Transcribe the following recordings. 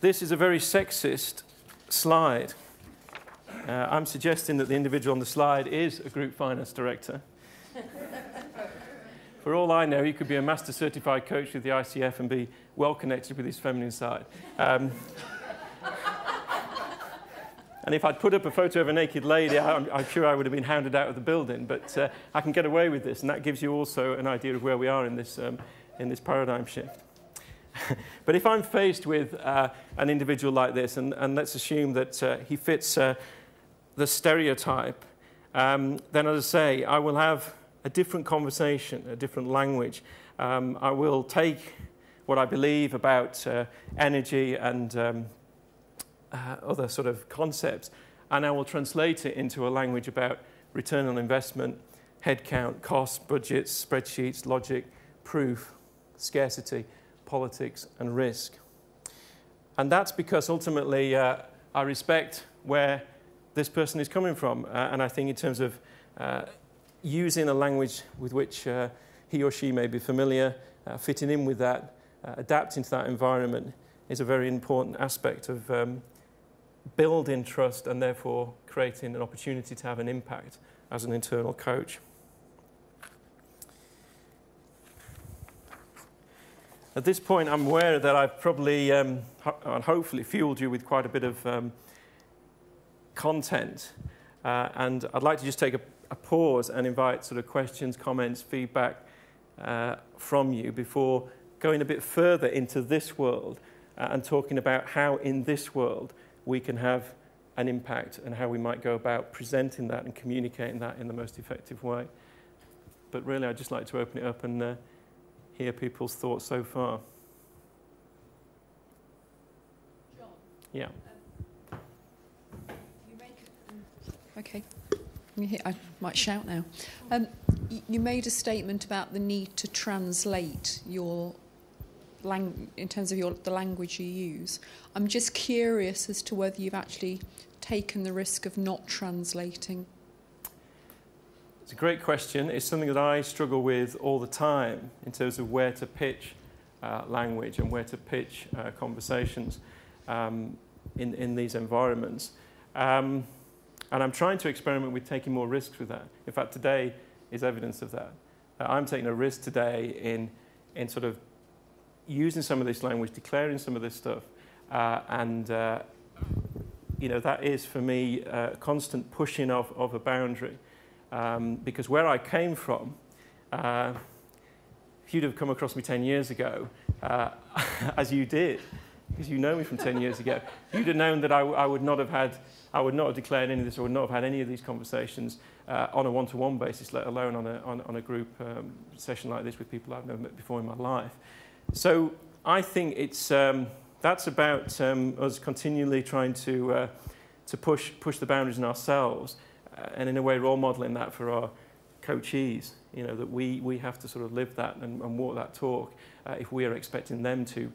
this is a very sexist slide. I'm suggesting that the individual on the slide is a group finance director. For all I know, he could be a master certified coach with the ICF and be well connected with his feminine side. And if I'd put up a photo of a naked lady, I'm sure I would have been hounded out of the building. But I can get away with this, and that gives you also an idea of where we are in this paradigm shift. But if I'm faced with an individual like this, and let's assume that he fits the stereotype, then as I say, I will have a different conversation, a different language. I will take what I believe about energy and other sort of concepts, and I will translate it into a language about return on investment, headcount, costs, budgets, spreadsheets, logic, proof, scarcity, politics, and risk. And that's because ultimately I respect where this person is coming from, and I think in terms of using a language with which he or she may be familiar, fitting in with that, adapting to that environment is a very important aspect of building trust and therefore creating an opportunity to have an impact as an internal coach. At this point, I'm aware that I've probably and hopefully fueled you with quite a bit of content, and I'd like to just take a pause and invite sort of questions, comments, feedback from you before going a bit further into this world and talking about how in this world we can have an impact and how we might go about presenting that and communicating that in the most effective way. But really, I'd just like to open it up and hear people's thoughts so far. John? Yeah. You make okay. I might shout now. You made a statement about the need to translate your in terms of the language you use. I'm just curious as to whether you've actually taken the risk of not translating. It's a great question. It's something that I struggle with all the time in terms of where to pitch language and where to pitch conversations in these environments. And I'm trying to experiment with taking more risks with that. In fact, today is evidence of that. I'm taking a risk today in sort of using some of this language, declaring some of this stuff, and that is for me a constant pushing of a boundary, because where I came from, if you'd have come across me 10 years ago, as you did, because you know me from 10 years ago, you'd have known that I would not have declared any of this, or would not have had any of these conversations on a one-to-one basis, let alone on a group session like this with people I've never met before in my life. So I think it's that's about us continually trying to push the boundaries in ourselves, and in a way role modelling that for our coachees. That we have to sort of live that and walk that talk if we are expecting them to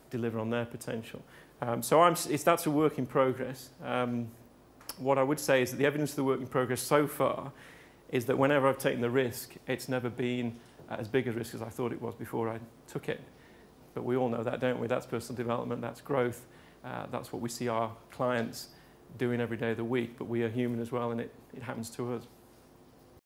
deliver on their potential. So that's a work in progress. What I would say is that the evidence of the work in progress so far is that whenever I've taken the risk, it's never been as big a risk as I thought it was before I took it. But we all know that, don't we? That's personal development, that's growth, that's what we see our clients doing every day of the week, but we are human as well, and it happens to us.